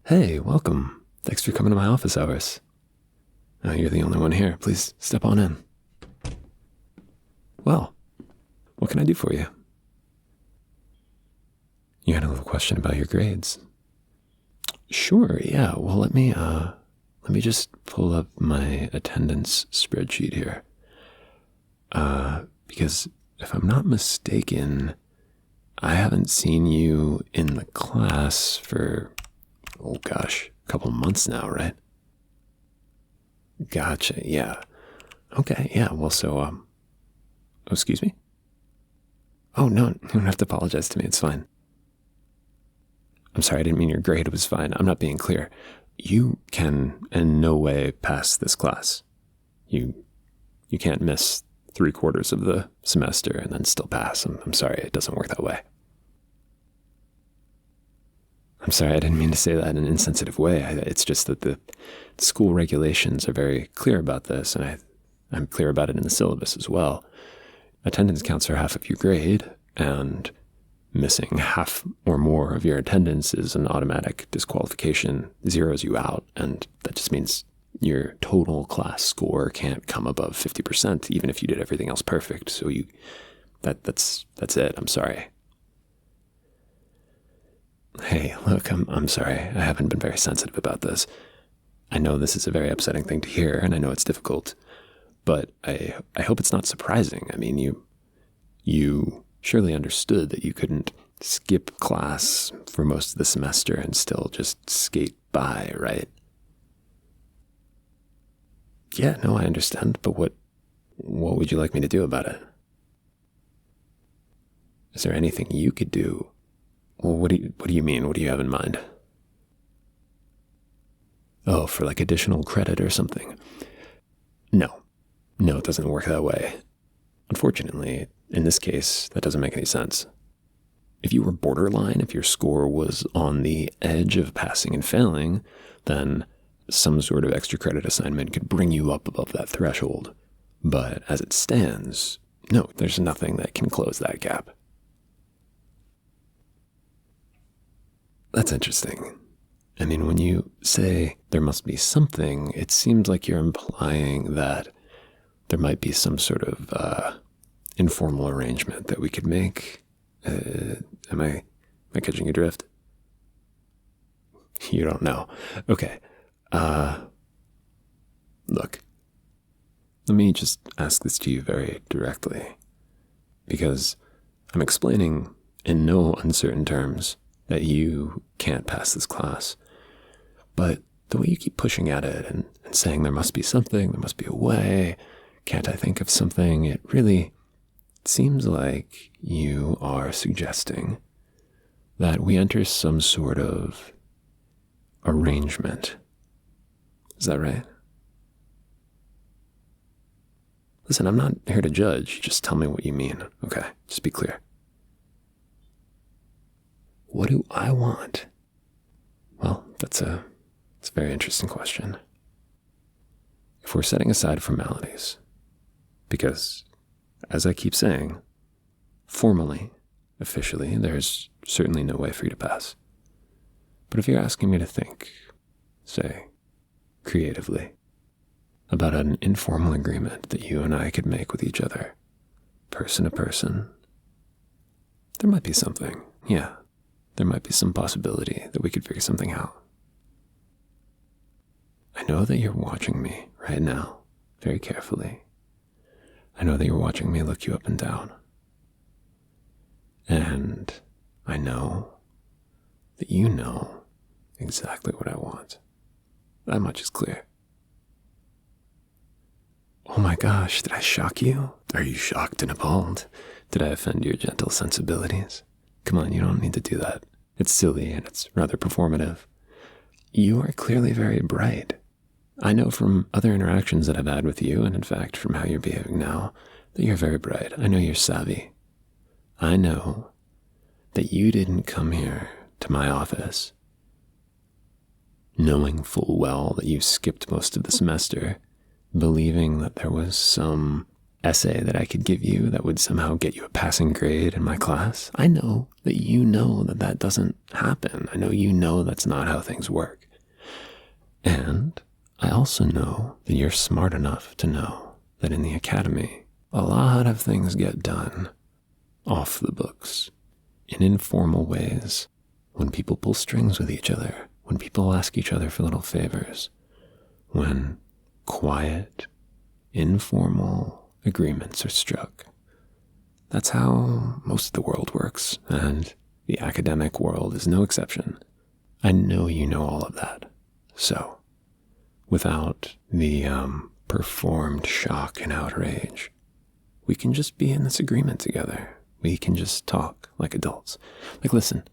Hey, welcome. Thanks for coming to my office hours. Oh, you're the only one here. Please step on in. Well, what can I do for you? You had a little question about your grades. Sure, yeah. Well, let me just pull up my attendance spreadsheet here. Because if I'm not mistaken, I haven't seen you in the class for, oh gosh, a couple months now, right? Gotcha, yeah. Okay, yeah, well, oh, excuse me? Oh, no, you don't have to apologize to me, it's fine. I'm sorry, I didn't mean your grade was fine. I'm not being clear. You can in no way pass this class. You can't miss 3/4 of the semester and then still pass. I'm sorry, it doesn't work that way. I'm sorry, I didn't mean to say that in an insensitive way. It's just that the school regulations are very clear about this, and I'm clear about it in the syllabus as well. Attendance counts are half of your grade, and missing half or more of your attendance is an automatic disqualification, zeroes you out, and that just means your total class score can't come above 50%, even if you did everything else perfect. So that's it. I'm sorry. Hey, look, I'm sorry. I haven't been very sensitive about this. I know this is a very upsetting thing to hear, and I know it's difficult, but I hope it's not surprising. I mean, you surely understood that you couldn't skip class for most of the semester and still just skate by, right? Yeah, no, I understand, but what would you like me to do about it? Is there anything you could do? Well, what do you mean? What do you have in mind? Oh, for like additional credit or something? No, it doesn't work that way. Unfortunately, in this case, that doesn't make any sense. If you were borderline, if your score was on the edge of passing and failing, then some sort of extra credit assignment could bring you up above that threshold. But as it stands, no, there's nothing that can close that gap. That's interesting. I mean, when you say there must be something, it seems like you're implying that there might be some sort of informal arrangement that we could make. Am I catching your drift? You don't know. Okay. Look, let me just ask this to you very directly, because I'm explaining in no uncertain terms that you can't pass this class. But the way you keep pushing at it and saying there must be something, there must be a way, can't I think of something, it really seems like you are suggesting that we enter some sort of arrangement. Is that right? Listen, I'm not here to judge. Just tell me what you mean, okay? Just be clear. What do I want? Well, it's a very interesting question. If we're setting aside formalities, because, as I keep saying, formally, officially, there's certainly no way for you to pass. But if you're asking me to think, say, creatively, about an informal agreement that you and I could make with each other, person to person, there might be something, yeah. There might be some possibility that we could figure something out. I know that you're watching me right now, very carefully. I know that you're watching me look you up and down. And I know that you know exactly what I want. That much is clear. Oh my gosh, did I shock you? Are you shocked and appalled? Did I offend your gentle sensibilities? Come on, you don't need to do that. It's silly and it's rather performative. You are clearly very bright. I know from other interactions that I've had with you, and in fact from how you're behaving now, that you're very bright. I know you're savvy. I know that you didn't come here to my office knowing full well that you skipped most of the semester, believing that there was some essay that I could give you that would somehow get you a passing grade in my class. I know that you know that that doesn't happen. I know you know that's not how things work. And I also know that you're smart enough to know that in the academy, a lot of things get done off the books, in informal ways, when people pull strings with each other, when people ask each other for little favors, when quiet, informal agreements are struck. That's how most of the world works, and the academic world is no exception. I know you know all of that. So, without the performed shock and outrage, we can just be in this agreement together. We can just talk like adults. Like, listen,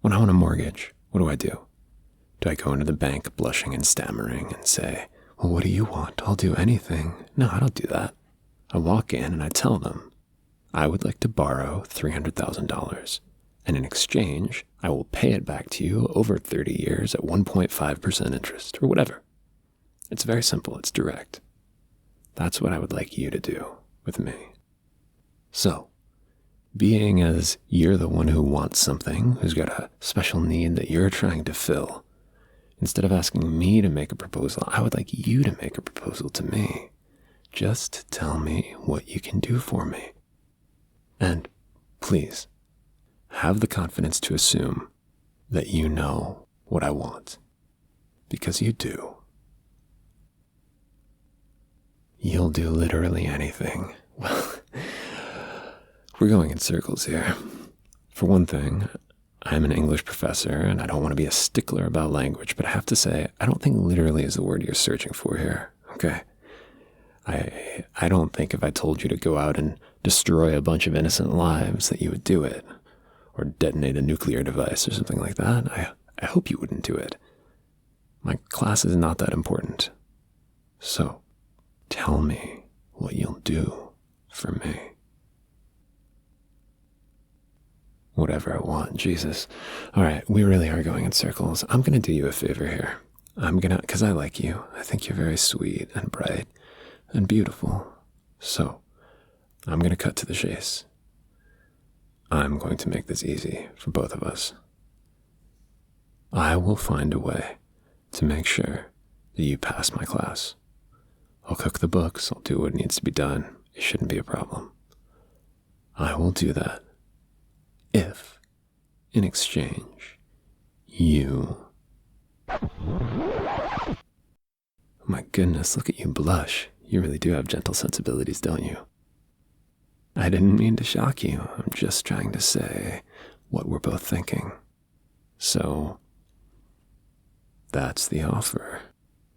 when I want a mortgage, what do? Do I go into the bank blushing and stammering and say, well, what do you want? I'll do anything. No, I don't do that. I walk in and I tell them, I would like to borrow $300,000, and in exchange, I will pay it back to you over 30 years at 1.5% interest, or whatever. It's very simple. It's direct. That's what I would like you to do with me. So, being as you're the one who wants something, who's got a special need that you're trying to fill, instead of asking me to make a proposal, I would like you to make a proposal to me. Just tell me what you can do for me. And please, have the confidence to assume that you know what I want. Because you do. You'll do literally anything. Well, we're going in circles here. For one thing, I'm an English professor, and I don't want to be a stickler about language, but I have to say, I don't think literally is the word you're searching for here, okay? I don't think if I told you to go out and destroy a bunch of innocent lives that you would do it, or detonate a nuclear device or something like that. I hope you wouldn't do it. My class is not that important. So, tell me what you'll do for me. Whatever I want, Jesus. All right, we really are going in circles. I'm going to do you a favor here. Because I like you. I think you're very sweet and bright and beautiful. So, I'm going to cut to the chase. I'm going to make this easy for both of us. I will find a way to make sure that you pass my class. I'll cook the books. I'll do what needs to be done. It shouldn't be a problem. I will do that if, in exchange, you... My goodness, look at you blush. You really do have gentle sensibilities, don't you? I didn't mean to shock you. I'm just trying to say what we're both thinking. So, that's the offer.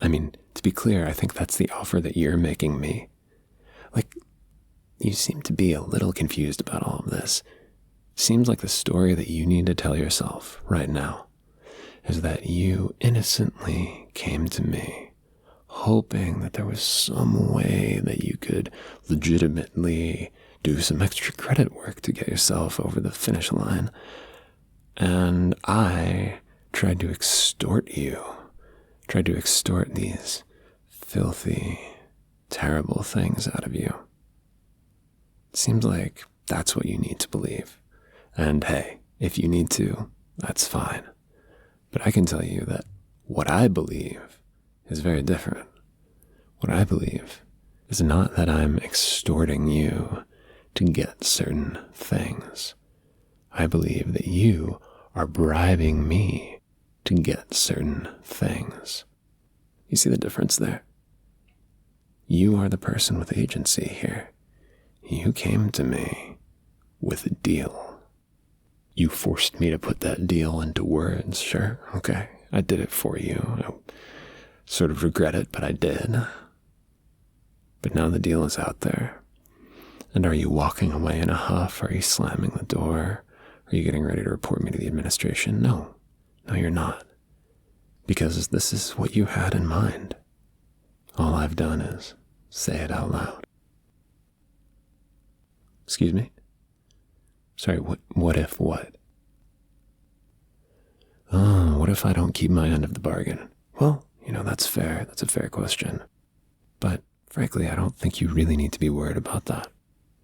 I mean, to be clear, I think that's the offer that you're making me. Like, you seem to be a little confused about all of this. Seems like the story that you need to tell yourself right now is that you innocently came to me hoping that there was some way that you could legitimately do some extra credit work to get yourself over the finish line. And I tried to extort you, tried to extort these filthy, terrible things out of you. It seems like that's what you need to believe. And hey, if you need to, that's fine. But I can tell you that what I believe is very different. What I believe is not that I'm extorting you to get certain things. I believe that you are bribing me to get certain things. You see the difference there? You are the person with agency here. You came to me with a deal. You forced me to put that deal into words, sure, okay. I did it for you. I sort of regret it, but I did. But now the deal is out there. And are you walking away in a huff? Are you slamming the door? Are you getting ready to report me to the administration? No. No, you're not. Because this is what you had in mind. All I've done is say it out loud. Excuse me? Sorry, what if what? Oh, what if I don't keep my end of the bargain? Well, that's fair. That's a fair question. But frankly, I don't think you really need to be worried about that.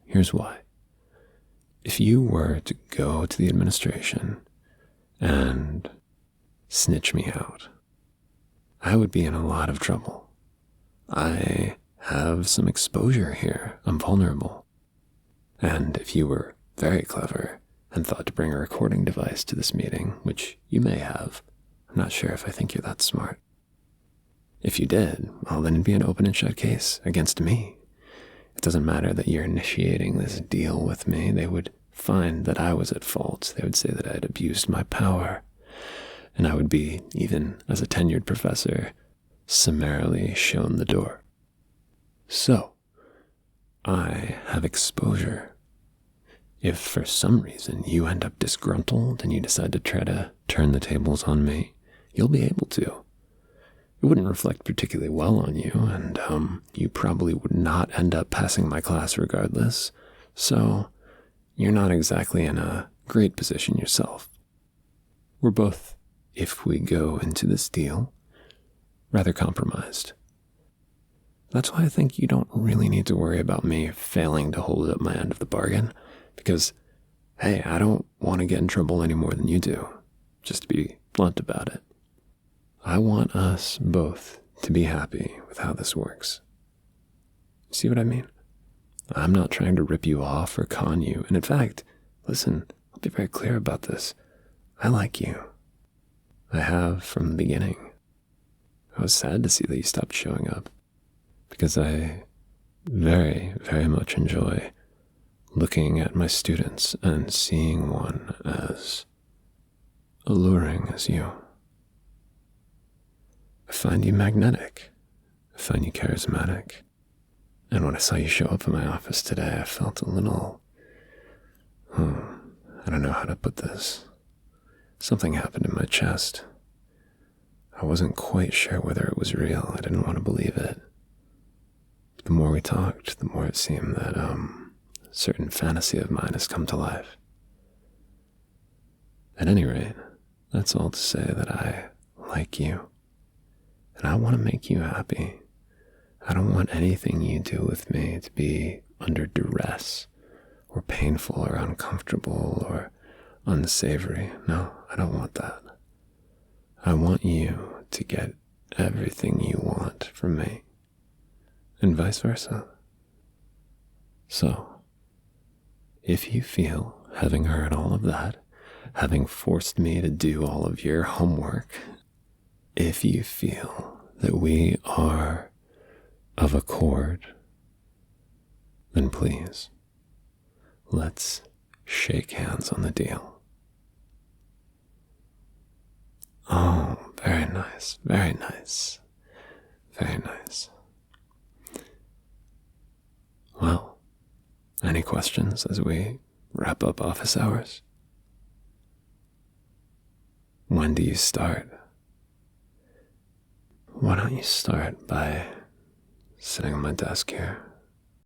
Here's why. If you were to go to the administration and snitch me out, I would be in a lot of trouble. I have some exposure here. I'm vulnerable. And if you were very clever and thought to bring a recording device to this meeting, which you may have, I'm not sure if I think you're that smart. If you did, well, then it'd be an open and shut case against me. It doesn't matter that you're initiating this deal with me. They would find that I was at fault. They would say that I had abused my power. And I would be, even as a tenured professor, summarily shown the door. So, I have exposure. If for some reason you end up disgruntled and you decide to try to turn the tables on me, you'll be able to. It wouldn't reflect particularly well on you, and you probably would not end up passing my class regardless, so you're not exactly in a great position yourself. We're both, if we go into this deal, rather compromised. That's why I think you don't really need to worry about me failing to hold up my end of the bargain, because, hey, I don't want to get in trouble any more than you do, just to be blunt about it. I want us both to be happy with how this works. See what I mean? I'm not trying to rip you off or con you. And in fact, listen, I'll be very clear about this. I like you. I have from the beginning. I was sad to see that you stopped showing up, because I very, very much enjoy looking at my students and seeing one as alluring as you. I find you magnetic. I find you charismatic. And when I saw you show up in my office today, I felt a little, I don't know how to put this. Something happened in my chest. I wasn't quite sure whether it was real. I didn't want to believe it. But the more we talked, the more it seemed that a certain fantasy of mine has come to life. At any rate, that's all to say that I like you. And I want to make you happy. I don't want anything you do with me to be under duress or painful or uncomfortable or unsavory. No, I don't want that. I want you to get everything you want from me, and vice versa. So, if you feel, having heard all of that, having forced me to do all of your homework, if you feel that we are of accord, then please, let's shake hands on the deal. Oh, very nice, very nice, very nice. Well, any questions as we wrap up office hours? When do you start? Why don't you start by sitting on my desk here